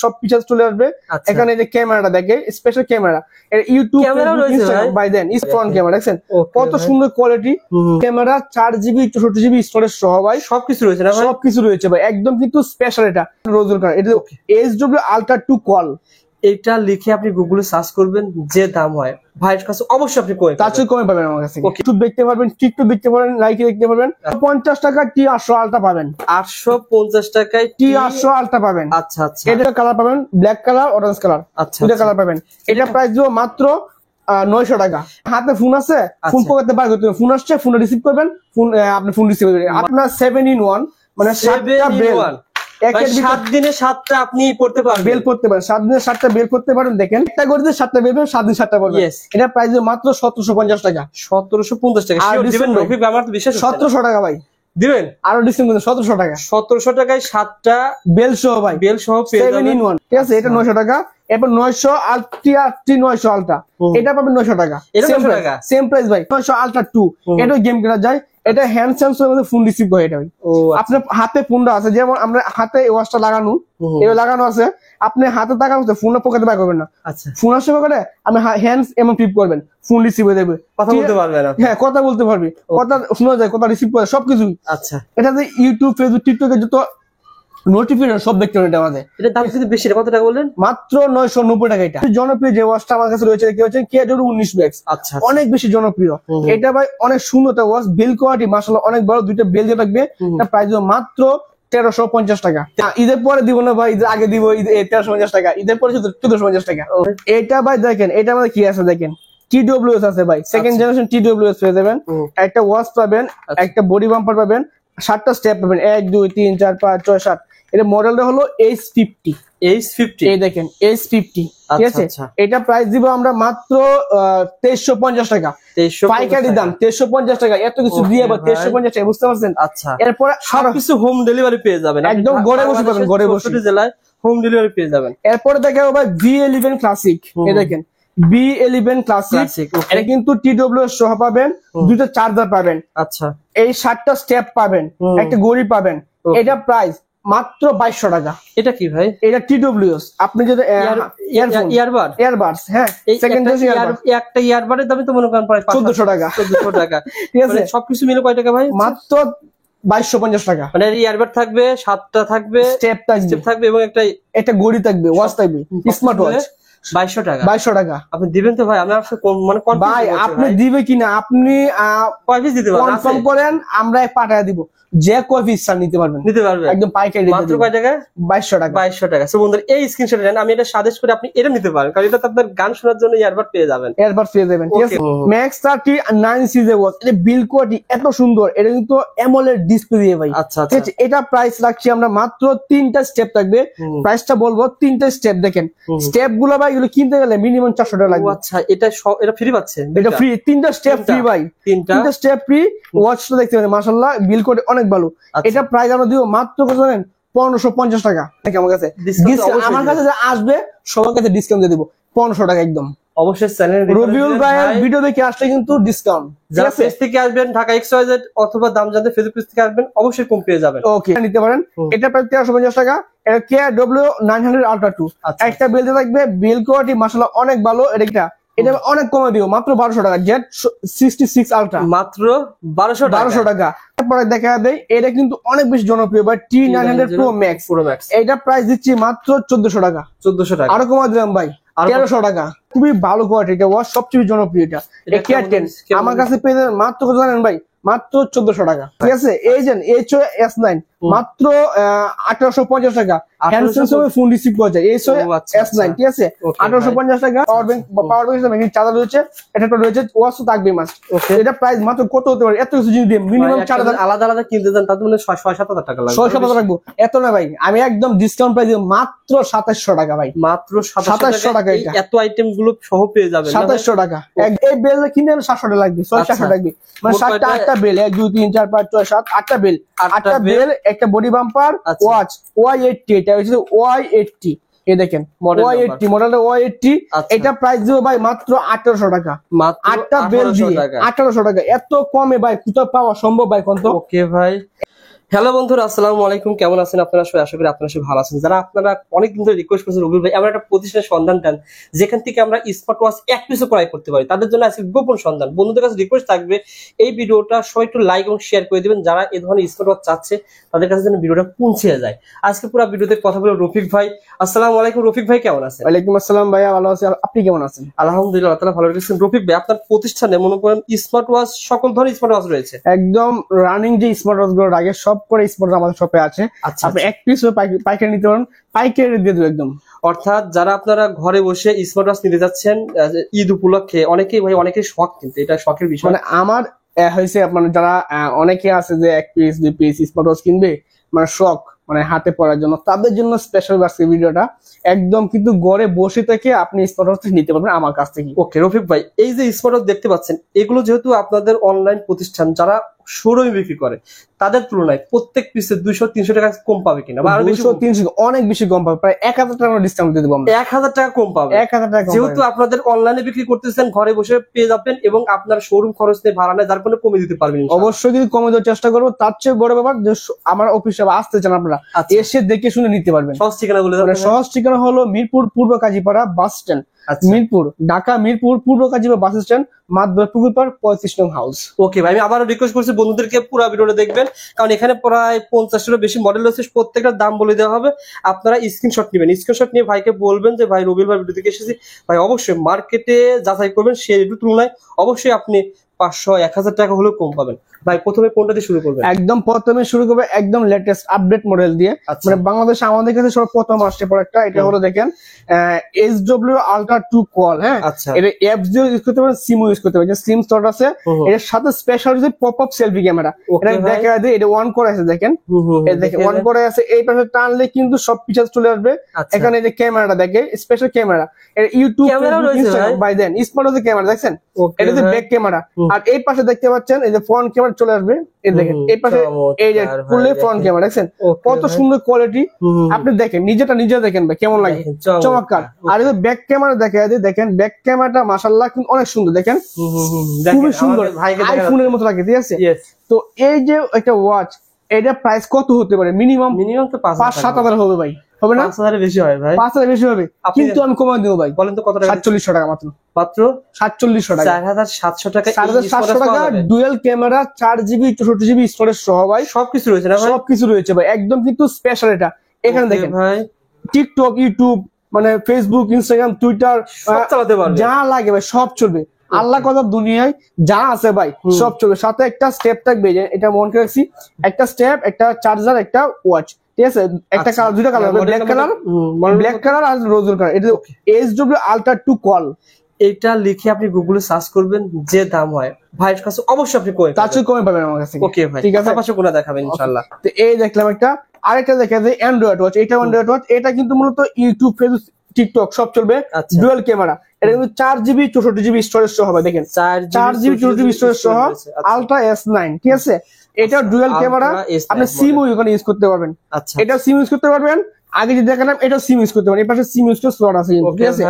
সব ফিচার্স চলে আসবে। এখানে যে ক্যামেরাটা দেখে special camera, YouTube by then front camera দেখছেন কত সুন্দর quality camera, 4GB 64GB storage সহ ভাই সবকিছু রয়েছে না ভাই? সবকিছু রয়েছে ভাই, একদম কিন্তু স্পেশাল। এটা রোজুল কালার, এটা HW Ultra 2 কল। এটা লিখে আপনি গুগলে সার্চ করবেন, যে দাম হয় ভাইয়ের কাছে অবশ্যই আপনি কমে তার চেয়ে কমে পাবেন আমার কাছে। ইউটিউব দেখতে পারবেন, টিকটক দেখতে পারবেন, লাইক দেখতে পারবেন। 50 টাকা T800 Ultra পাবেন, 850 টাকায় T800 Ultra পাবেন। আচ্ছা আচ্ছা, এটা কালার পাবেন ব্ল্যাক কালার, অরেঞ্জ কালার, আচ্ছা দুটো কালার পাবেন। এটা প্রাইস দিব মাত্র 900 টাকা। হাতে ফোন আছে, ফোন পকেটে বার করতে হবে, ফোন আসছে ফোন রিসিভ করবেন, ফোন আপনি ফোন রিসিভ করবেন। আপনার 7 in 1 মানে 7টা বেল, 7 দিনে 7টা আপনি পড়তে পারবেন, বেল করতে পারেন, 7 দিনে 7টা বেল করতে পারেন। দেখেন একটা করে 7টা বেল, 7 দিন 7টা পড়বে। এটা প্রাইস মাত্র 1750 টাকা। 1750 টাকা দিবেন রফিক, আমার তো বিশ্বাস হচ্ছে না। 1700 টাকা ভাই দিবেন, আরো ডিসকাউন্ট 1700 টাকা। 1700 টাকায় 7টা বেল সহ ভাই, বেল সহ পেয়ে 7 in 1, ঠিক আছে। এটা 900 টাকা। এরপর 900 900 আলট্রা, এটা পাবেন 900 টাকা। সেম প্রাইস ভাই। 900 Ultra 2, এটা গেম খেলা যায়। এটা হ্যান্ড সেন্সরের মধ্যে ফোন রিসিভ করে। এটা ভাই আপনার হাতে ফোনটা আছে, যেমন আমরা হাতে ওয়াচটা লাগানো, এটা লাগানো আছে, আপনি হাতে লাগানো আছে, ফোনটা পকেটে বার করবেন না। আচ্ছা, ফোন আসছে পকেটে, আপনি হ্যান্ডস এমন টিপ করবেন, ফোন রিসিভ হয়ে যাবে। কথা বলতে পারবেন না? হ্যাঁ, কথা বলতে পারবি, কথা শোনা যায়, কথা রিসিভ করে সবকিছু। আচ্ছা, এটাতে ইউটিউব, ফেসবুক, টিকটকে যত নোটিফিকেশন সব দেখতে পারেন। আমাদের এটা দাম কিন্তু বেশি, কত টাকা বললেন? মাত্র 990 টাকা। এটা জনপ্রিয় যে ওয়াচটা আমার কাছে রয়েছে, কি হচ্ছে KW19 Max। আচ্ছা, অনেক বেশি জনপ্রিয় এটা ভাই, অনেক সুন্দর একটা ওয়াচ, বিল কোয়ালিটি মাশাআল্লাহ অনেক বড়, দুইটা বেল দিয়ে থাকবে। এটা প্রাইস মাত্র 1350 টাকা। ঈদের পরে দিব না ভাই, ঈদের আগে দিব। 1350 টাকা, ঈদের পরে 1450 টাকা। এটা ভাই দেখেন, এটা আমাদের কি আছে দেখেন, TWS আছে ভাই, সেকেন্ড জেনারেশন TWS পেয়ে যাবেন। একটা ওয়াচ পাবেন, একটা বডি বাম্পার পাবেন, 7টা স্টেপ পাবেন, 1 2 3 4 5 6 7। এটা মডেলটা হলো H50। এই দেখেন H50, ঠিক আছে। এটা প্রাইস দিব আমরা মাত্র 2350 টাকা। পাইকারি দাম 2350 টাকা। এত কিছু দিয়ে আবার 2350 টাকা, বুঝতে পারছেন? আচ্ছা, এরপর সবকিছু হোম ডেলিভারি পেয়ে যাবেন, একদম ঘরে বসে পাবেন, ঘরে বসে জেলায় হোম ডেলিভারি পেয়ে যাবেন। এরপরে দেখাবো ভাই V11 ক্লাসিক। এই দেখেন V11 ক্লাসিক, এটা কিন্তু TWS সহ পাবেন, দুটো চার্জার পাবেন। আচ্ছা, এই 7টা স্টেপ পাবেন, একটা ঘড়ি পাবেন। এটা প্রাইস মাত্র 2200 টাকা। এটা কি ভাই? এটা TWS। আপনি যদি ইয়ারবাডস, হ্যাঁ, সেকেন্ড একটা ইয়ারবাডের দামই তো মনে করেন প্রায় 1400 টাকা। 1400 টাকা, ঠিক আছে। সবকিছু মিলে কয় টাকা ভাই? মাত্র 2250 টাকা। মানে ইয়ারবাড থাকবে, 7টা থাকবে, স্টেপ থাকবে এবং একটা ঘড়ি থাকবে, ওয়াচ থাকবে, স্মার্ট ওয়াচ। 2200 টাকা। 2200 টাকা আপনি দিবেন তো ভাই? আমি আসলে মানে ভাই, আপনি দিবে কিনা, আপনি কয় পিস দিতে পারবেন কনফার্ম করেন, আমরা পাঠিয়ে দিব। যে কয় পিস নিতে পারবেন, একদম পাইকারি। মাত্র কয় টাকা? 2200 টাকা। 2200 টাকা। সো বন্ধুরা, এই স্ক্রিনশট নেন, আমি এটা সাজেস্ট করি আপনি এটা নিতে পারেন, কারণ এটা তো আপনার গান শোনার জন্য ইয়ারবাড পেয়ে যাবেন। ঠিক আছে। Max 39 সিজে ওয়াচ, এটা বিল কোয়ালিটি এত সুন্দর, এটা কিন্তু অ্যামোলেড ডিসপ্লে দিয়ে ভাই। আচ্ছা, ঠিক আছে। এটা প্রাইস রাখছি আমরা মাত্র 3টা স্টেপ থাকবে। প্রাইসটা বলবো 3টা স্টেপ। দেখেন স্টেপ গুলো ভাই, এগুলো কিনতে গেলে মিনিমাম 400 টাকা লাগবে। আচ্ছা, এটা ফ্রি পাচ্ছে? এটা ফ্রি, 3টা স্টেপ ফ্রি ভাই, 3টা স্টেপ ফ্রি। ওয়াচটা দেখতে পারেন, মাশাআল্লাহ বিল কোয়ালিটি অনেক ভালো। এটা প্রাইস আমরা দিব মাত্র কত জানেন? 1550 টাকা। আমার কাছে আমার কাছে যা আসবে সবার কাছে ডিসকাউন্ট দিয়ে দিব 1500 টাকা একদম। অবশ্যই চ্যানেল রবিউল ভাইয়ের ভিডিও দেখে আসলে কিন্তু ডিসকাউন্ট। যারা পেজ থেকে আসবেন ঢাকা XYZ অথবা দাম জানতে ফেসবুক পেজ থেকে আসবেন, অবশ্যই কম পেয়ে যাবেন। ওকে, নিতে পারেন। এটা প্রায় 1350 টাকা। এটা KW900 Ultra 2, একটা বেল দিয়ে থাকবে, বিল কোয়ালিটি মাশাআল্লাহ অনেক ভালো। এটা অনেক কমে দিও, মাত্র 1200 টাকা। Z66 Ultra মাত্র 1200 টাকা। তারপরে দেখা দেয়, এটা কিন্তু অনেক বেশি জনপ্রিয় ভাই, T900 Pro Max। এটা প্রাইস দিচ্ছি মাত্র 1400 টাকা। 1400 টাকা আরো কমা দিলাম ভাই, 1300 টাকা। খুবই ভালো কোয়ালিটি, এটা ওয়াচ সবচেয়ে জনপ্রিয়। এটা K10 আমার কাছে পেয়ে যাবেন মাত্র কত জানেন ভাই? মাত্র 1400 টাকা। ঠিক আছে। এই যে HOS9 মাত্র 1850 টাকা। ফোন রিসিভ করা যায় HOS9, ঠিক আছে। 1850 টাকা। পাওয়ার ব্যাংক চার্জার রয়েছে, এটা রয়েছে, ওয়াচ তো থাকবে মাস্ট। এটা প্রাইস মাত্র কত হতে পারে? এত কিছু জিনিস দিয়ে মিনিমাম 4000 আলাদা আলাদা কিনতে যান, তাতে মানে 6-7 টাকা লাগবে। 6-7 রাখবো, এত না ভাই। আমি একদম ডিসকাউন্ট প্রাইস দিব মাত্র 2700 টাকা ভাই। মাত্র 2700 টাকা। এত আইটেম গুলো সহ পেয়ে যাবেন 2700 টাকা। এই বেল কিনতে 700 টাকা লাগবে, 700 লাগবে। মানে 7টা 8টা বেল, 1 2 3 4 5 6 7 8টা বেল, 8টা বেল, একটা বডি বাম্পার, ওয়াচ Y80। এটা হচ্ছে Y80। এই দেখেন Y80 মডেলটা Y80। এটা প্রাইস দিব ভাই মাত্র 1800 টাকা। 8টা বেল দিয়ে 1800 টাকা। এত কমে ভাই কোথাও পাওয়া সম্ভব ভাই? কোন তো? ওকে ভাই, হ্যালো বন্ধুরা, আসসালামু আলাইকুম। কেমন আছেন আপনারা সবাই? আশা করি আপনারা সবাই ভালো আছেন। যারা আপনারা অনেকদিন ধরে রিকোয়েস্ট করছেন রবিউল ভাই এমন একটা প্রতিষ্ঠানের সন্ধান দেন যেখান থেকে আমরা স্মার্ট ওয়াচ এক পিসও ক্রয় করতে পারি, তাদের জন্য আজকে গোপন সন্ধান। বন্ধুদের কাছে রিকোয়েস্ট থাকবে এই ভিডিওটা সবাই একটু লাইক এবং শেয়ার করে দিবেন, যারা এই ধরনের স্মার্ট ওয়াচ চাচ্ছে তাদের কাছে যেন ভিডিওটা পৌঁছে যায়। আজকে পুরো ভিডিওতে কথা বলে রফিক ভাই। আসসালামু আলাইকুম রফিক ভাই, কেমন আছেন? ওয়ালাইকুম আসসালাম ভাইয়া, ভালো আছি। আপনি কেমন আছেন? আলহামদুলিল্লাহ, আল্লাহ তাআলা ভালো রেখেছেন। রফিক ভাই, আপনার প্রতিষ্ঠানে মনে করেন স্মার্ট ওয়াচ, সকল ধরনের স্মার্ট ওয়াচ রয়েছে? একদম রানিং যে স্মার্ট ওয়াচ গুলো আগে সব করে স্মার্ট আমাদের শপে আছে। আচ্ছা, আপনি এক পিস পাইকারি নিতে পারেন, পাইকারি দিয়ে দেবো একদম। অর্থাৎ যারা আপনারা ঘরে বসে স্মার্ট ওয়াচ নিতে যাচ্ছেন ঈদ উপলক্ষে, অনেকেই শখ, কিন্তু এটা শখের বিষয়। মানে আমার হয়েছে আপনার যারা অনেকে আছে যে এক পিস দুই পিস স্মার্ট ওয়াচ কিনবে, মানে শখ, মানে হাতে পড়ার জন্য, তাদের জন্য স্পেশাল আজকে ভিডিওটা। একদম কিন্তু ঘরে বসে থেকে আপনি স্মার্ট ওয়াচ নিতে পারবেন আমার কাছ থেকে। ওকে রফিক ভাই, এই যে স্মার্ট ওয়াচ দেখতে পাচ্ছেন, এগুলো যেহেতু আপনাদের অনলাইন প্রতিষ্ঠান, যারা শোরুমে বিক্রি করে তাদের তুলনায় প্রত্যেক পিসে 200-300 টাকা কম পাবে কিনা, বা আরো বেশি? 200-300 অনেক বেশি কম পাবে, প্রায় 1000 টাকা ডিসকাউন্ট দিয়ে দেবো আমরা। 1000 টাকা কম পাবে? 1000 টাকা যেহেতু আপনাদের অনলাইনে বিক্রি করতেছেন, ঘরে বসে পেয়ে যাবেন এবং আপনার শোরুম খরচ নিয়ে ভাড়া নেয়, যার কোনো কমে দিতে পারবেন ইনশাআল্লাহ। অবশ্যই কিন্তু কমে দেওয়ার চেষ্টা করবো। তার চেয়ে বড় ব্যাপার যে আমার অফিসে আসতে চান আপনারা, এসে দেখে শুনে নিতে পারবেন। সহজ ঠিকানা বলে দেন। সহজ ঠিকানা হলো মিরপুর পূর্ব কাজীপাড়া বাস স্ট্যান্ড, মিরপুর ঢাকা, মিরপুর পূর্ব কাজীপাড়া বাস স্ট্যান্ড, মাদবর পুকুর পাড় 35 নং হাউস। ওকে ভাই, আমি আবারও রিকোয়েস্ট করছি বন্ধুদেরকে পুরো ভিডিওটা দেখবেন, কারণ এখানে প্রায় 50টারও বেশি মডেল রয়েছে, প্রত্যেকটার দাম বলে দেওয়া হবে। আপনারা স্ক্রিনশট নেবেন, স্ক্রিনশট নিয়ে ভাইকে বলবেন যে ভাই রবিউল ভাই ভিডিও থেকে এসেছি। ভাই অবশ্যই মার্কেটে যাচাই করবেন, সে রেটের তুলনায় অবশ্যই আপনি 500-1000 টাকা হলেও কম পাবেন। ভাই প্রথমে কোনটা দিয়ে শুরু করবেন? একদম প্রথমে শুরু করবে একদম লেটেস্ট আপডেট মডেল দিয়ে। মানে বাংলাদেশে আমাদের কাছে সর্বপ্রথম আসছে প্রোডাক্টটা, এটা হলো দেখেন SW Ultra 2 Qual। হ্যাঁ, এটা অ্যাপস দিয়ে ইউজ করতে পারেন, সিমও ইউজ করতে পারেন, যে সিম স্লট আছে। এর সাথে স্পেশাল যে পপ আপ সেলফি ক্যামেরা, এটা দেখা যায় এটা অন করে আছে, দেখেন এই দেখেন অন করে আছে। এই পাশে টানলে কিন্তু সব ফিচার চলে আসবে। এখানে এই যে ক্যামেরাটা দেখে, স্পেশাল ক্যামেরা, এটা YouTube, Instagram by then smart watch camera দেখছেন, এটা যে ব্যাক ক্যামেরা। আর এই পাশে দেখতে পাচ্ছেন এই যে ফ্রন্ট ক্যামেরা চলে আসবে, এই দেখেন এই পাশে এই যে ফুললি ফ্রন্ট ক্যামেরা দেখছেন, কত সুন্দর কোয়ালিটি। আপনি দেখেন নিজে দেখেন ভাই কেমন লাগে, চমৎকার। আর এই যে ব্যাক ক্যামেরা দেখেন ব্যাক ক্যামেরাটা মাশাআল্লাহ কিন্তু অনেক সুন্দর, দেখেন খুবই সুন্দর, আইফোনের মতো লাগে, ঠিক আছে? তো এই যে একটা ওয়াচ, এটা প্রাইস কত হতে পারে? মিনিমাম তো 5-7 হাজার হবে ভাই, হবে না? 5,000 বেশি হয় ভাই, 5,000 বেশি হবে, কিন্তু আমি কমাই দেবো ভাই। বলেন তো কত টাকা? 4700 টাকা মাত্র, মাত্র 4700 টাকা, 4700 টাকা। 4700 টাকা, dual camera, 4GB 64GB storage সহ ভাই, সবকিছু রয়েছে না ভাই? সবকিছু রয়েছে ভাই, একদম কিন্তু স্পেশাল এটা। এখানে দেখেন ভাই টিকটক, ইউটিউব, মানে ফেসবুক, ইনস্টাগ্রাম, টুইটার সব চালাতে পারবে, যা লাগে ভাই সব চলবে। আল্লাহ কথা দুনিয়ায় যা আছে ভাই সব চলবে। সাথে একটা স্টেপ থাকবে, এটা মনে করে রাখছি, একটা স্টেপ, একটা চার্জার, একটা ওয়াচ, ঠিক আছে? একটা কালার, দুইটা কালার হবে, ব্ল্যাক কালার আর রোজেল কালার। এটা SW Ultra 2 Qual। এটা লিখে আপনি গুগলে সার্চ করবেন, যে দাম হয় ভাইয়ের কাছে অবশ্যই আপনি তার চেয়ে কমে পাবেন আমার কাছে। ওকে ভাই, ঠিক আছে, পাশে কোনা দেখাবেন ইনশাআল্লাহ। তো এই দেখলাম একটা, আরেকটা দেখা যায় অ্যান্ড্রয়েড ওয়াচ। এটা অ্যান্ড্রয়েড ওয়াচ, এটা কিন্তু মূলত ইউটিউব, ফেসবুক, টিকটক সব চলবে। ডুয়াল ক্যামেরা, এটা কিন্তু 4GB 64GB স্টোরেজ সহ হবে, দেখেন 4GB 64GB স্টোরেজ সহ, Ultra S9, ঠিক আছে? এটা ডুয়াল ক্যামেরা, আপনি সিমও এখানে ইউজ করতে পারবেন। এটা সিম ইউজ করতে পারবেন, আগে যে দেখালাম এটা সিম ইউজ করতে পারেন। এই পাশে সিম ইউজ করার স্লট আছে, ঠিক আছে?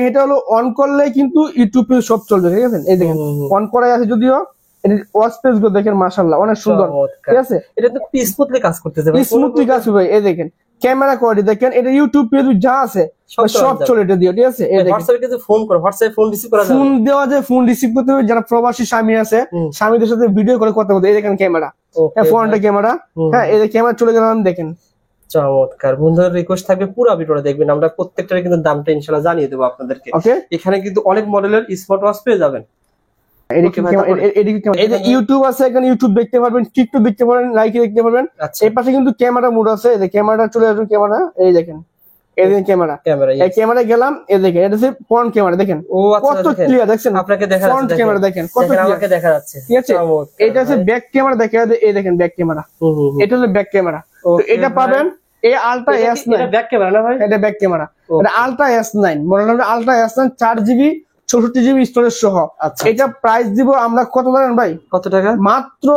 এটা হলো অন করলে কিন্তু ইউটিউব সব চলবে, ঠিক আছে? এই দেখেন অন করাই আছে, যদিও ওয়াচ পেজ গুলো দেখেন মাশাআল্লাহ অনেক সুন্দর, ঠিক আছে? এটা তো স্মুথলি কাজ করতেছে ভাই, স্মুথলি কাজ হবে। এই দেখেন ক্যামেরা কোয়ালিটি দেখেন, এটা ইউটিউব পেজ যা আছে সব চলে এটা দিয়ে, ঠিক আছে? হোয়াটসঅ্যাপে কিছু ফোন করো, হোয়াটসঅ্যাপে ফোন রিসিভ করা যাবে, ফোন দেওয়া যায়, ফোন রিসিভ করতে হবে। যারা প্রবাসী স্বামী আছে, স্বামীদের সাথে ভিডিও করে কথা বলতে, এই দেখেন ক্যামেরা, ফোনটা ক্যামেরা, হ্যাঁ এই ক্যামেরা চলে গেলাম, দেখেন চমৎকার। বন্ধুদের রিকোয়েস্ট থাকবে পুরো ভিডিওটা দেখবেন, আমরা প্রত্যেকটার কিন্তু দামটা ইনশাআল্লাহ জানিয়ে দেবো আপনাদেরকে। এখানে কিন্তু অনেক মডেলের স্মার্ট ওয়াচ পেয়ে যাবেন। ইউটিউব আছে, এখানে ইউটিউব দেখতে পারবেন, টিকটক দেখতে পারবেন, লাইক দেখতে পারবেন। এই পাশে কিন্তু ক্যামেরা মোড আছে, এই ক্যামেরা চলে আসবে, ক্যামেরা এই দেখেন, এই দেখেন ক্যামেরা, এই ক্যামেরা গেলাম, এই দেখেন এটা হচ্ছে ফ্রন্ট ক্যামেরা, দেখেন কত ক্লিয়ার, দেখছেন আপনাকে দেখা যাচ্ছে, ফ্রন্ট ক্যামেরা দেখেন কত ক্লিয়ার, আমাকে দেখা যাচ্ছে, ঠিক আছে? এটা হচ্ছে ব্যাক ক্যামেরা, দেখা যাচ্ছে এই দেখেন ব্যাক ক্যামেরা, এটা হচ্ছে ব্যাক ক্যামেরা। তো এটা পাবেন এই Ultra S9, এটা ব্যাক ক্যামেরা না ভাই? এটা ব্যাক ক্যামেরা, এটা Ultra S9 model, Ultra S9 4GB 64GB storage সহ। এটা প্রাইস দিব আমরা কত জানেন ভাই? কত টাকা? মাত্র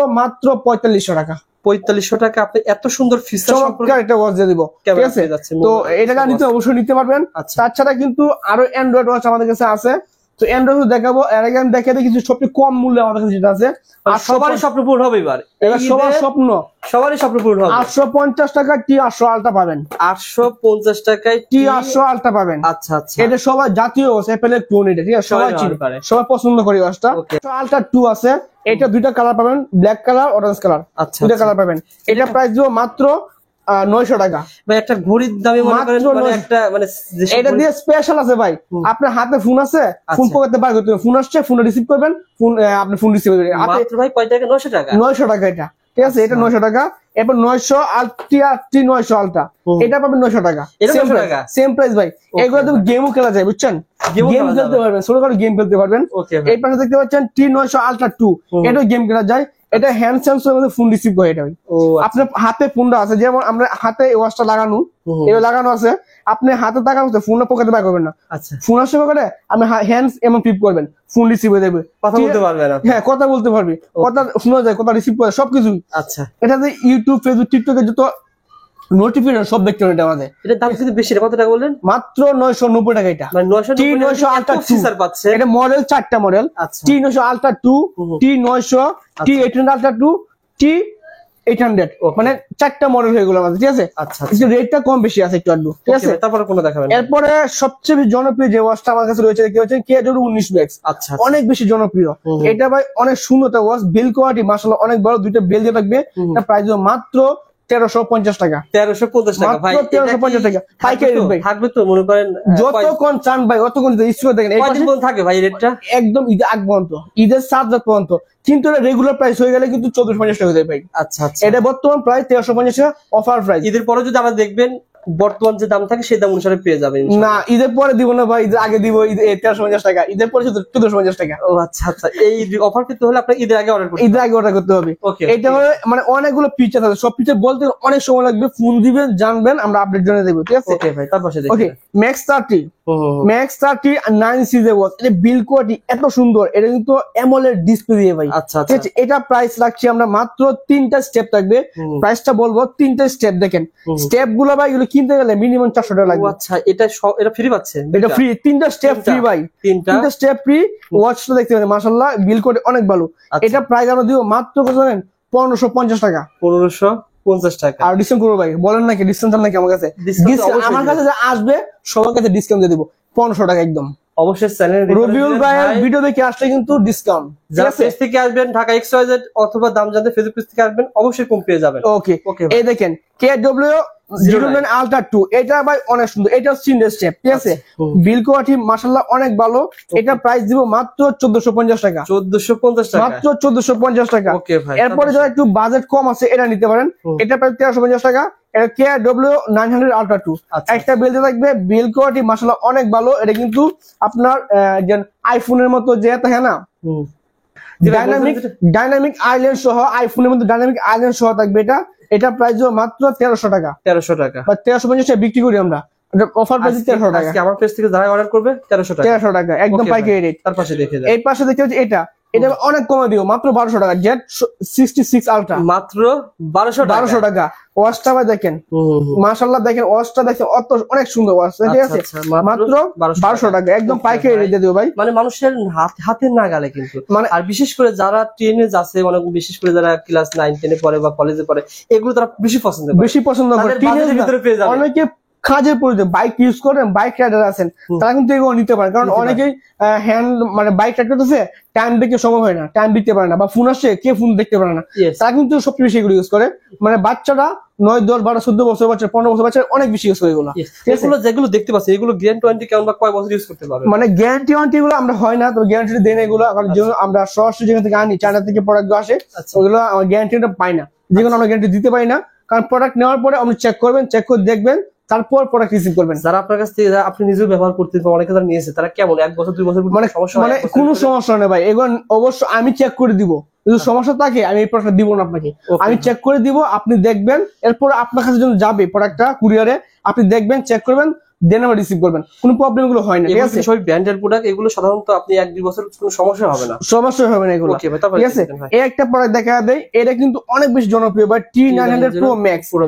4500 টাকা। 4500 টাকা আপনি এত সুন্দর ফিচার সম্পর্কে একটা ওয়াচ দিয়ে দিব, ঠিক আছে? তো এটা নিতে অবশ্যই নিতে পারবেন। তাছাড়া কিন্তু আরো অ্যান্ড্রয়েড ওয়াচ আমাদের কাছে আছে, তো অ্যান্ড্রয়েড দেখাবো, এর আগে আমি দেখাতে কিছু সবচেয়ে কম মূল্যে আমার কাছে যেটা আছে। আর সবারই স্বপ্ন পূরণ হবে এবার, এবার সবার স্বপ্ন, সবারই স্বপ্ন পূরণ হবে। 850 টাকা T800 আলট্রা পাবেন, 850 টাকায় T800 আলট্রা পাবেন। আচ্ছা আচ্ছা, এটা সবার জাতীয় অ্যাপেলের ক্লোন, এটা ঠিক আছে, সবাই চিনে, সবাই পছন্দ করে ওয়াচটা। আলট্রা 2 আছে, এটা দুইটা কালার পাবেন, ব্ল্যাক কালার, অরেঞ্জ কালার, আচ্ছা দুইটা কালার পাবেন। এটা প্রাইস দিব মাত্র 900 টাকা ভাই। একটা ঘড়ির দামে মনে করেন মানে একটা মানে এটা দিয়ে স্পেশাল আছে ভাই। আপনার হাতে ফোন আছে, ফোন পকেটে বার করতে হবে, ফোন আসছে, ফোন রিসিভ করবেন, ফোন আপনি ফোন রিসিভ করবেন মাত্র ভাই কয় টাকা? 900 টাকা। 900 টাকা এটা, ঠিক আছে, এটা 900 টাকা। এরপর 900 900 আলট্রা, এটা পাবেন 900 টাকা, সেম প্রাইস ভাই। এগুলো তো গেমও খেলা যায়, বুঝছেন, গেম খেলতে পারবেন, ছোটখাটো গেম খেলতে পারবেন। এই পাশে দেখতে পাচ্ছেন T900 আলট্রা 2, এটাও গেম খেলা যায়। এটা হ্যান্ড সেন্সর মধ্যে ফোন রিসিভ করে। এটা আপনার হাতে ফোনটা আছে, যেমন আমরা হাতে ওয়াচটা লাগানো, এটা লাগানো আছে, আপনি হাতে লাগানো আছে, ফোনটা পকেটে বার করবেন না। আচ্ছা, ফোন আসবে পকেটে, আপনি হ্যান্ডস এমন ফ্লিপ করবেন, ফোন রিসিভ হয়ে যাবে, কথা বলতে পারবেন। হ্যাঁ, কথা বলতে পারবি, কথা শোনা যায়, কথা রিসিভ করে, সবকিছু। আচ্ছা, এটাতে ইউটিউব, ফেসবুক, টিকটকে যত নোটিফিকেশন সব দেখতে পারেন। আমাদের এটার দাম কিন্তু বেশি, কত টাকা বললেন? মাত্র 990 টাকা। এটা মানে 990 আলট্রা 2 পাচ্ছে। এটা মডেল 4টা model, T900 ultra 2, T900, T800 ultra 2, T800, মানে 4টা মডেল হয়ে গেল আমাদের, ঠিক আছে। আচ্ছা, রেটটা কম বেশি আছে একটু আধটু, ঠিক আছে। তারপরে কোনটা দেখাবেন? এরপরে সবচেয়ে বেশি জনপ্রিয় যে ওয়াচটা আমার কাছে রয়েছে, কি হচ্ছে KW19 Max। আচ্ছা, অনেক বেশি জনপ্রিয় এটা ভাই, অনেক সুন্দর একটা ওয়াচ, বিল কোয়ালিটি মাশাআল্লাহ অনেক বড়, দুইটা বেল দিয়ে থাকবে। এটা প্রাইস মাত্র 1350 টাকা। 1350 টাকা ভাই, 1350 টাকা পাইকারি রেট ভাই। থাকবে তো মনে করেন যতক্ষণ চান ভাই অতক্ষণ স্টোর দেখেন। এই পাশে থাকে ভাই রেটটা একদম ঈদ আগ পর্যন্ত, ঈদের 7 রাত পর্যন্ত। কিন্তু এটা রেগুলার প্রাইস হয়ে গেলে কিন্তু 1450 টাকা হয়ে যায় ভাই। আচ্ছা আচ্ছা, এটা বর্তমান প্রাইস 1350 টাকা অফার প্রাইস। ঈদের পরে যদি আমরা দেখবেন বর্তমান যে দাম থাকে সেই দাম অনুসারে পেয়ে যাবেন। না, ঈদের পরে দিব না ভাই, ঈদের আগে দিব। 1350 টাকা, ঈদের পরে 1450 টাকা। ও আচ্ছা আচ্ছা, এই অফার পেতে হলে আপনার ঈদের আগে অর্ডার করতে হবে। ঈদের আগে অর্ডার করতে হবে। এটা মানে অনেকগুলো ফিচার আছে, সব ফিচার বলতে অনেক সময় লাগবে। ফোন দিবেন, জানবেন, আমরা আপডেট জানিয়ে দেব, ঠিক আছে। ওকে ভাই, তার পাশে দেখুন ওকে Max 30, Max 30 9 সিজে ওয়াচ। এটা বিল কোয়ালিটি এত সুন্দর, এটা কিন্তু অ্যামোলেড ডিসপ্লে দিয়ে ভাই। আচ্ছা আচ্ছা, এটা প্রাইস রাখছি আমরা মাত্র 3টা স্টেপ থাকবে। প্রাইসটা বলবো 3টা স্টেপ, দেখেন স্টেপ গুলো ভাই, এগুলো কিনতে গেলে মিনিমাম 400 টাকা লাগবে। আচ্ছা, এটা ফ্রি পাচ্ছেন? এটা ফ্রি, 3টা স্টেপ ফ্রি ভাই, 3টা স্টেপ ফ্রি। ওয়াচটা দেখতে পারেন মাশাআল্লাহ, বিল কোয়ালিটি অনেক ভালো। এটা প্রাইস আমরা দিব মাত্র কত জানেন? 1550 টাকা। 1550 টাকা। আর ডিসকাউন্ট করবো ভাই, বলেন নাকি ডিসকাউন্ট চান নাকি আমার কাছে? আমার কাছে যে আসবে সবার কাছে ডিসকাউন্ট দিয়ে দিব 1500 টাকা একদম। অবশ্যই চ্যানেল রবিউল ভাইয়ের ভিডিও দেখে আসলে কিন্তু ডিসকাউন্ট। যারা পেজ থেকে আসবেন ঢাকা XYZ অথবা দাম জানতে ফেসবুক পেজ থেকে আসবেন, অবশ্যই কম পেয়ে যাবেন। ওকে, এই দেখেন KW09 আলট্রা 2, এটা ভাই অনেক সুন্দর। এটা সিঙ্গেল স্টেপ, ঠিক আছে। বিল কোয়ালিটি মাশাআল্লাহ অনেক ভালো। এটা প্রাইস দিব মাত্র 1450 টাকা। 1450 টাকা, মাত্র 1450 টাকা। ওকে ভাই, এরপরে যারা একটু বাজেট কম আছে এটা নিতে পারেন। এটা প্রাইস 1350 টাকা। এটা KW900 আলট্রা 2, একটা বিল দিয়ে থাকবে, বিল কোয়ালিটি মাশাআল্লাহ অনেক ভালো। এটা কিন্তু আপনার যে আইফোনের মতো যে থাকে না, ডাইনামিক আইল্যান্ড সহ, আইফোনের মধ্যে ডাইনামিক আইল্যান্ড সহ থাকবে। এটা প্রাইস মাত্র 1300 টাকা। 1300 টাকা বা 1350 টাকা বিক্রি করি আমরা। অফার প্রাইস 1300 টাকা। আমার পেজ থেকে যারা অর্ডার করবে 1300 টাকা। 1300 টাকা একদম পাইকারি রেট। তার পাশে দেখে যান, এই পাশে দেখতে হচ্ছে এটা অনেক কমে দিও, মাত্র 1200 টাকা। Z66 আলট্রা মাত্র 1200 টাকা। ওয়াচটা ভাই দেখেন মাশাআল্লাহ, দেখেন ওয়াচটা দেখেন অনেক সুন্দর ওয়াচ, ঠিক আছে। মাত্র 1200 টাকা একদম পাইকারি রেটে দিও ভাই। মানে মানুষের হাতের নাগালে কিন্তু। মানে আর বিশেষ করে যারা ট্রেনে যাচ্ছে, মানে বিশেষ করে যারা ক্লাস 9 10 পড়ে বা কলেজে পড়ে, এগুলো তারা বেশি পছন্দ করে। ট্রেনের ভিতরে পেয়ে যাবে। অনেকে কাজের প্রয়োজন বাইক ইউজ করেন, বাইক রাইডার আছেন, তারা কিন্তু এগুলো নিতে পারে। কারণ অনেকেই মানে বাইক রাইড করতেছে, টাইম দেখে সময় হয় না, টাইম দিতে পারে না, বা ফোন আসছে কে ফোন দেখতে পারে না, তারা কিন্তু সবচেয়ে বেশি এগুলো ইউজ করে। মানে বাচ্চারা 9 10 12 14 বছর বাচ্চা, 15 বছর বাচ্চা অনেক বেশি ইউজ করে এগুলো। যেগুলো দেখতে পাচ্ছি এগুলো গ্যারান্টি ওয়ারেন্টি কেমন বা কয় বছর ইউজ করতে পারবে? মানে গ্যারান্টি ওয়ারেন্টি গুলো আমরা হয় না, তো গ্যারান্টি দেন এগুলো। কারণ যেগুলো আমরা সরাসরি যেখান থেকে আনি, চায়না থেকে প্রোডাক্ট আসে, ওগুলো আমার গ্যারান্টিটা পাই না, যেগুলো আমরা গ্যারান্টি দিতে পারি না। কারণ প্রোডাক্ট নেওয়ার পরে আপনি চেক করবেন, চেক করে দেখবেন, তারপর প্রোডাক্ট রিসিভ করবেন। যারা আপনার কাছ থেকে আপনি নিজেও ব্যবহার করতে, অনেকে যারা নিয়েছে তারা কেমন 1 বছর 2 বছর মানে কোনো সমস্যা নেই ভাই, এগুলো অবশ্য আমি চেক করে দিব। যদি সমস্যা থাকে আমি এই প্রোডাক্ট দিব না আপনাকে, আমি চেক করে দিব, আপনি দেখবেন, এরপর আপনার কাছে যখন যাবে প্রোডাক্টটা কুরিয়ারে, আপনি দেখবেন, চেক করবেন, দেন আবার রিসিভ করবেন। কোনো প্রবলেম গুলো হয় না, ঠিক আছে। সবই ব্র্যান্ডের প্রোডাক্ট, এগুলো সাধারণত আপনি 1-2 বছর কোনো সমস্যা হবে না, সমস্যা হবে না এগুলো, ঠিক আছে। এই একটা প্রোডাক্ট দেখা দেয়, এটা কিন্তু অনেক বেশি জনপ্রিয় ভাই, T900 Pro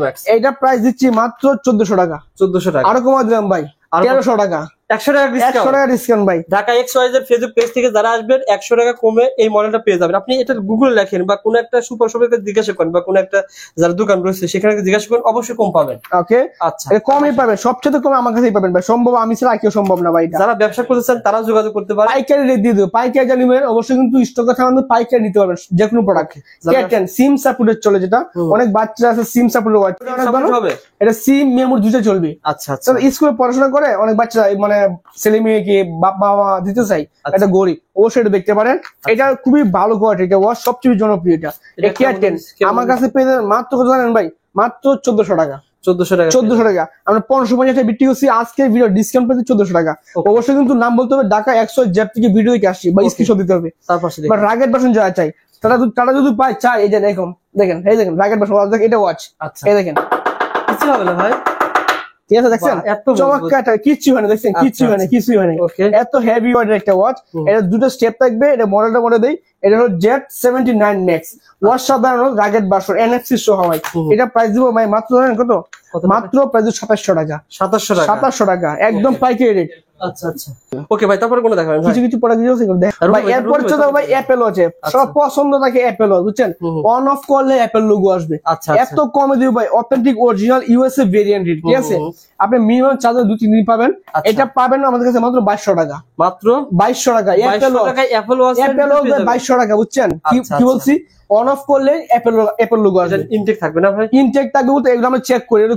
Max। এটা প্রাইস দিচ্ছি মাত্র 1400 টাকা। 1400 টাকা আরো কমা দিলাম ভাই, আর 1300 টাকা, 100 টাকা 100 ডিসকাউন্ট। টাকা ডিসকাউন্ট ভাই। ঢাকা XYZ ফেসবুক পেজ থেকে যারা আসবেন 100 টাকা কমে এই মডেলটা পেয়ে যাবেন। আপনি এটা গুগলে লেখেন বা কোনো একটা সুপার শপে জিজ্ঞাসা করেন বা কোনো একটা যারা দোকান রয়েছে সেখানে জিজ্ঞাসা করেন, অবশ্যই কম পাবেন। ওকে, আচ্ছা, এটা কমই পাবেন, সবচেয়ে কম আমার কাছেই পাবেন ভাই, সম্ভব আমি ছাড়া আর কেউ সম্ভব না ভাই। এটা যারা ব্যবসা করতে চান তারা যোগাযোগ করতে পারেন। পাইকারি রেট দিয়ে দেবো, পাইকারি যা নিবেন অবশ্যই কিন্তু স্টকে থাকলে পাইকারি নিতে পারবেন যে কোনো প্রোডাক্ট। ক্যাটেন সিম সাপোর্টেড চলে, যেটা অনেক বাচ্চা আছে সিম সাপোর্টেড অনেক ভালো হবে, এটা সিম মেমোরি দুটো চলবে। আচ্ছা আচ্ছা, স্কুলে পড়াশোনা করে অনেক বাচ্চা মানে ছেলে মেয়েকে বাবা মা দিতে চাই, এটা গরিব অবশ্যই এটা দেখতে পারেন। এটা খুবই ভালো কোয়ালিটি, এটা ওয়াশ সবচেয়ে জনপ্রিয়। এটা ক্যাটেন আমার কাছে পেয়ে যাবেন মাত্র কত জানেন ভাই? মাত্র 1400 টাকা। 1400 টাকা, 1400 টাকা আমরা 1550 টাকা বিক্রি করছি, আজকে ভিডিও ডিসকাউন্ট পেয়েছি 1400 টাকা। অবশ্যই কিন্তু নাম বলতে হবে, ঢাকা XYZ থেকে ভিডিও দেখে আসছি বা স্ক্রিনশট দিতে হবে। তারপর বা রাগেট ভার্সন যারা চাই তারা যদি পায় চাই, এই যে দেখুন, দেখেন এই দেখেন রাগেট ভার্সন, এটা ওয়াচ, আচ্ছা, এই দেখেন কিছু হবে না ভাই, ঠিক আছে, দেখছেন বাহ, এত মজবুত। চমৎকার, কিচ্ছু হয় না, দেখছেন কিচ্ছু হয় না, কিছুই হয় না, ওকে, এত হেভি ওয়েটের একটা ওয়াচ। এটা দুটো স্টেপ থাকবে, এটা মডেলটা মনে দেই, এটা হলো Z79 Max ওয়াচ, সাধারণ রাগেট ভার্সন NFC সহ হয়। এটা প্রাইস দিব ভাই মাত্র জানেন কত? মাত্র প্রাইস 2700 টাকা। 2700 টাকা, 2700 টাকা একদম পাইকারি রেট। আচ্ছা আচ্ছা, ওকে ভাই, তারপরে কোনো দেখাবেন ভাই? কিছু কিছু প্রোডাক্ট দিয়েছে ভাই। এরপর চলো ভাই অ্যাপেল ওয়াচ, সব পছন্দ থাকে অ্যাপেল ওয়াচ, বুঝছেন? অন অফ করলে অ্যাপেল লোগো আসবে। আচ্ছা, এত কমে দিব ভাই, authentic original USA variant rate, ঠিক আছে? আপনি মিনিমাম চার্জে 2-3 দিন পাবেন। এটা পাবেন আমাদের কাছে মাত্র 2200 টাকা। মাত্র 2200 টাকা অ্যাপেল 2200 ওয়াচ, টাকায় অ্যাপল ওয়াচ, অ্যাপেল ওয়াচ 2200 টাকা, বুঝছেন আচ্ছা, কি বলছি? অন অফ করলে অ্যাপেল লোগো আসবে। ইনটেক থাকবে না ভাই? ইনটেক থাকবে বলতে এগুলো আমরা চেক করি, এটা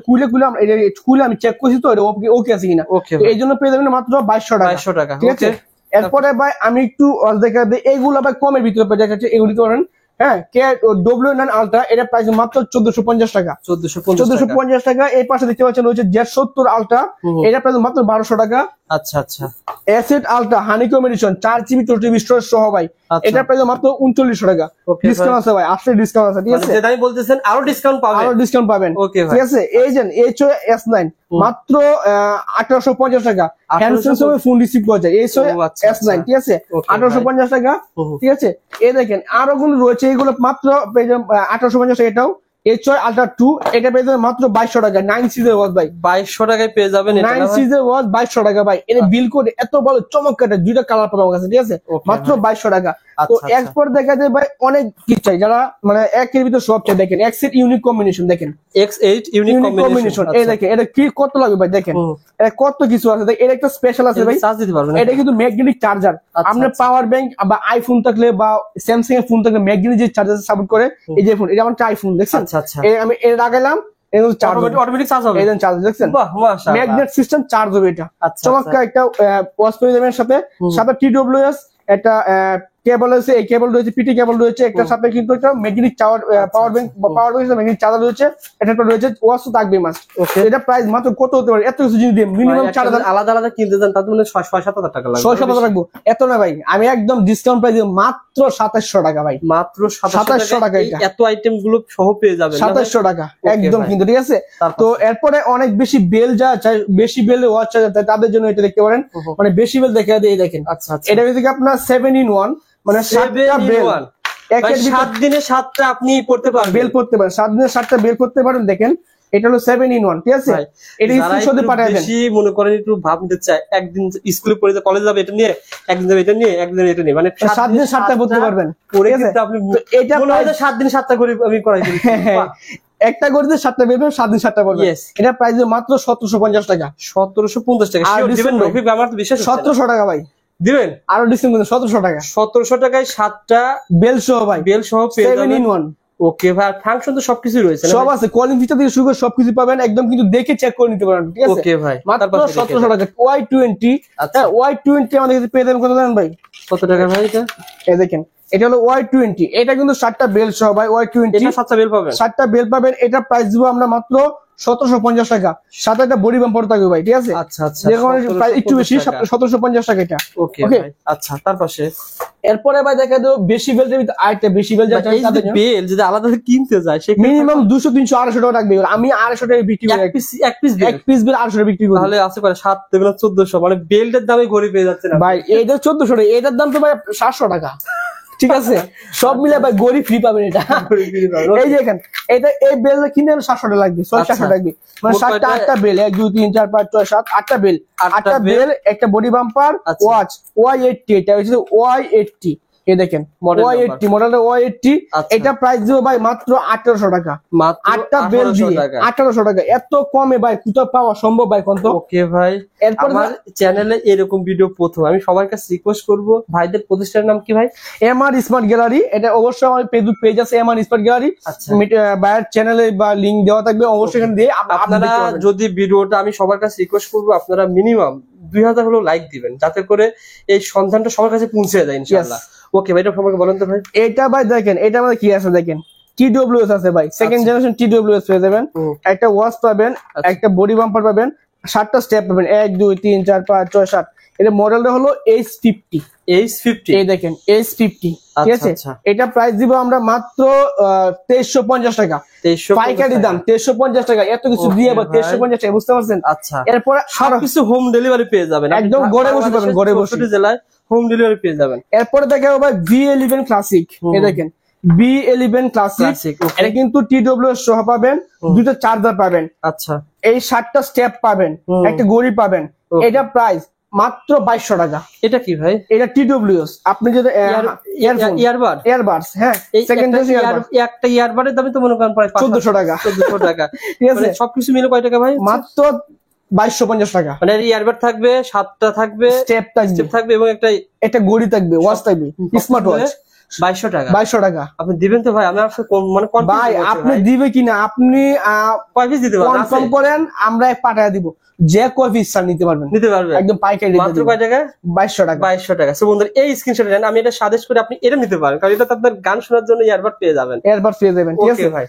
খুলে আমি চেক করছি তো এটা ওকে আছে কিনা, ওকে, এই জন্য পেয়ে যাবেন মাত্র 2200 টাকা। 2200 টাকা, ঠিক আছে। এরপরে ভাই আমি একটু দেখা দিই, এইগুলো ভাই কমের ভিতরে পেয়ে যাচ্ছে, এগুলি তো করেন। হ্যাঁ, W9 আলট্রা, এটা প্রাইস মাত্র 1450 টাকা। 1450 টাকা। এই পাশে দেখতে পাচ্ছেন হচ্ছে Z70 আলট্রা, এটা প্রাইস মাত্র 1200 টাকা। আচ্ছা আচ্ছা, asset ultra honeycomb edition 4GB 4GB storage সহ ভাই, এটা প্রাইস মাত্র 3900 টাকা। ডিসকাউন্ট আছে ভাই, আসলে ডিসকাউন্ট আছে, ঠিক আছে? যেটা আমি বলতেছেন আরো ডিসকাউন্ট পাবেন, আরো ডিসকাউন্ট পাবেন, ওকে ভাই। ঠিক আছে? এই যে HOS9 মাত্র 1850 টাকা। হ্যান্ডসেন সহ ফোন রিসিভ করা যায় HOS9, ঠিক আছে? 1850 টাকা, ঠিক আছে? এই দেখেন আরো গুলো রয়েছে, এগুলো মাত্র 1850 টাকা। এটাও HOS Ultra 2, এটা পেয়ে যাবেন মাত্র 2200 টাকা। 9 সিজের ওয়াচ ভাই, 2200 টাকায় পেয়ে যাবেন এটা 9 সিজের ওয়াচ 2200 টাকা ভাই। এটা বিল কোড এত ভালো চমৎকার, দুইটা কালার পাবেন আমার কাছে, ঠিক আছে? মাত্র 2200 টাকা। তো এক্সপোর্ট দেখা যায় ভাই অনেক কিছু চাই, যারা মানে একের ভিতর সব চাই। দেখেন X8 ইউনিক কম্বিনেশন, দেখেন X8 ইউনিক কম্বিনেশন, এই দেখেন এটা কি কত লাগবে ভাই, দেখেন এটা কত কিছু আছে। এটা একটা স্পেশাল আছে ভাই, চার্জ দিতে পারবেন, এটা কিন্তু ম্যাগনেটিক চার্জার। আপনার পাওয়ার ব্যাংক বা আইফোন থাকলে বা স্যামসাং এর ফোন থাকলে ম্যাগনেটিক যে চার্জার সাপোর্ট করে, এই যে ফোন, এটা আমার আইফোন, দেখছেন? আচ্ছা আচ্ছা, আমি এটা লাগাইলাম, অটোমেটিক চার্জ হবে, এই চার্জ দেখছেন? বাহ মাশাআল্লাহ, ম্যাগনেট সিস্টেম চার্জ হবে এটা। আচ্ছা, চমৎকার একটা ওয়াচ পেয়ে যাবেন, সাথে TWS একটা কেবল আছে, এই কেবল রয়েছে, পিটি কেবল রয়েছে, একটা সাথে কিন্তু একটা magnetic power bank magnetic charger রয়েছে, এটা রয়েছে। ওয়াচ তো থাকবে মাস্ট। এটা প্রাইস মাত্র কত হতে পারে? এত কিছু জিনিস দিয়ে মিনিমাম 4000 আলাদা আলাদা কিনতে যান তাতে মানে 6-7 টাকা লাগবে, 6-7 রাখবো, এত না ভাই। আমি একদম ডিসকাউন্ট প্রাইস মাত্র 2700 টাকা ভাই, মাত্র 2700 টাকা। এত আইটেম গুলো সহ পেয়ে যাবেন 2700 টাকা একদম কিন্তু, ঠিক আছে? তো এরপরে অনেক বেশি বেল যা চাই, বেশি বেল ওয়াচ চাই তাদের জন্য এটা দেখতে পারেন, মানে বেশি বেল দেখা দিয়ে দেখেন। আচ্ছা আচ্ছা, এটা থেকে আপনার 7-in-1, মানে 7টা বেল, 7 দিনে 7টা আপনি পড়তে পারবেন, বেল পড়তে পারেন, 7 দিনে 7টা বেল পড়তে পারেন। দেখেন এটা হলো 7-in-1, ঠিক আছে? এটা স্ক্রিনশটে পাঠাবেন। বেশি মনে করেন একটু ভাব নিতে চাই, একদিন স্কুলে পড়ে কলেজ যাবে এটা নিয়ে, একদিন যাবে এটা নিয়ে, একদিন এটা নিয়ে, মানে 7 দিনে 7টা পড়তে পারবেন, পড়ে কিন্তু আপনি এটা মনে হয় 7 দিনে 7টা করে আমি করাই দিই। একটা করে 7টা বের করবেন, 7 দিন 7টা পড়বেন। এটা প্রাইস মাত্র 1750 টাকা। 1750 টাকা। আর দিবেন রফিক, আমার তো বিশ্বাস হচ্ছে না। 1700 টাকা ভাই দিবেন, আরো ডিসকাউন্ট 1700 টাকা। 1700 টাকায় 7টা বেল সহ ভাই, বেল সহ পেয়ে যাবেন। 7-in-1, ওকে ভাই, ফাংশন তো সবকিছু রয়েছে, সব আছে, কলিং ফিচার থেকে শুরু করে সবকিছু পাবেন, একদম কিন্তু দেখে চেক করে নিতে পারেন, ঠিক আছে? ওকে ভাই, মাত্র 1700 টাকা। Y20, হ্যাঁ Y20 আমাদের কাছে পেয়ে যাবেন কত জানেন ভাই? কত টাকা ভাই এটা? এই দেখেন এটা হলো Y20, এটা কিন্তু 7টা বেল সহ ভাই। Y20 এটা 7টা বেল পাবেন, 7টা বেল পাবেন। এটা প্রাইস দিব আমরা মাত্র 1750 টাকা। সাথে একটা বডি বাম্পার থাকবে ভাই, ঠিক আছে? আচ্ছা আচ্ছা, যে কারণে প্রাইস একটু বেশি, 1750 টাকা এটা। ওকে ভাই, আচ্ছা। তার পাশে এরপরে ভাই দেখা দাও বেশি বেল দেবে, আরেকটা বেশি বেল যাচ্ছে তাদের বেল যদি আলাদা কিনতে যায় সেক্ষেত্রে মিনিমাম 200 300 250 টাকা রাখবে। আমি 250 টাকা বিক্রি করি, এক পিস বেল 800 টাকা বিক্রি করি। তাহলে আছে করে 7 দেবেন 1400, মানে বেলটার দামে গরিব পেয়ে যাচ্ছে না ভাই। এইটা 1400 টাকা, এটার দাম তো ভাই 700 টাকা, ঠিক আছে, সব মিলে ভাই গড়ি ফ্রি পাবেন এটা। এই যে এখানে এটা এই বেল কিনে 700 টাকা লাগবে, 700 লাগবে, মানে 7টা 8টা বেল, 1 2 3 4 5 6 7 8টা বেল, 8টা বেল, একটা বডি বাম্পার, ওয়াচ Y80, এটা হচ্ছে Y80, এই দেখেন Y80 মডেলটা Y80, এটা প্রাইস দিব ভাই মাত্র 1800 টাকা, মাত্র 8টা বেল দিয়ে 1800 টাকা, এত কমে ভাই কোথাও পাওয়া সম্ভব ভাই কোন তো? ওকে ভাই, এরপর আমার চ্যানেলে এরকম ভিডিও প্রথম, আমি সবার কাছে রিকোয়েস্ট করব, ভাইদের প্রতিষ্ঠানের নাম কি ভাই? এমআর স্মার্ট গ্যালারি, এটা অবশ্যই আমার ফেসবুক পেজ আছে এমআর স্মার্ট গ্যালারি, ভাইয়ের চ্যানেলে বা লিংক দেওয়া থাকবে, অবশ্যই এখানে দিয়ে আপনারা যদি ভিডিওটা, আমি সবার কাছে রিকোয়েস্ট করব আপনারা মিনিমাম 2000 হলো লাইক দিবেন, যাতে করে এই সন্ধানটা সবার কাছে পৌঁছে যায় ইনশাআল্লাহ। ওকে ভাই, এটা সবাইকে বলেন তো ভাই। এটা ভাই দেখেন, এটা আমাদের কি আছে দেখেন, TWS আছে ভাই, সেকেন্ড জেনারেশন TWS পেয়ে যাবেন, একটা ওয়াচ পাবেন, একটা বডি বাম্পার পাবেন, 7টা স্টেপ পাবেন, 1 2 3 4 5 6 7। এটা মডেলটা হলো H50, এই দেখেন H50, ঠিক আছে। এটা প্রাইস দিব আমরা মাত্র 2350 টাকা, পাইকারি দাম 2350 টাকা, এত কিছু দিয়ে আবার 2350 টাকা, বুঝতে পারছেন? আচ্ছা, এরপর সবকিছু হোম ডেলিভারি পেয়ে যাবেন, একদম ঘরে বসে পাবেন, ঘরে বসে জেলায় হোম ডেলিভারি পেয়ে যাবেন। এরপরে দেখাবো ভাই V11 ক্লাসিক, এই দেখেন V11 ক্লাসিক, এটা কিন্তু TWS সহ পাবেন, দুটো চার্জার পাবেন, আচ্ছা, এই 7টা স্টেপ পাবেন, একটা ঘড়ি পাবেন, এটা প্রাইস মাত্র 2200 টাকা। এটা কি ভাই? এটা TWS, আপনি যদি ইয়ারবাডস, হ্যাঁ, সেকেন্ড একটা ইয়ারবাডের দামই তো মনে করেন প্রায় 1400 টাকা, 1400 টাকা, ঠিক আছে। সবকিছু মিলে কয় টাকা ভাই? মাত্র 2250 টাকা। মানে ইয়ারবাড থাকবে, 7টা থাকবে, স্টেপ থাকবে এবং একটা ঘড়ি থাকবে, ওয়াচ থাকবে, স্মার্ট ওয়াচ, 2200 টাকা। 2200 টাকা আপনি দিবেন তো ভাই? আমরা মানে ভাই আপনি দিবে কিনা, আপনি কয় পিস দিতে পারবেন কনফার্ম করেন, আমরা পাঠিয়ে দিব, যে কয় পিস চান নিতে পারবেন, একদম পাইকারি, মাত্র কয় টাকা? 2200 টাকা, 2200 টাকা। সো বন্ধুরা, এই স্ক্রিনশট নেন, আমি এটা সাজেস্ট করি আপনি এটা নিতে পারেন, কারণ এটা তো আপনার গান শোনার জন্য ইয়ারবাড পেয়ে যাবেন, ঠিক আছে ভাই।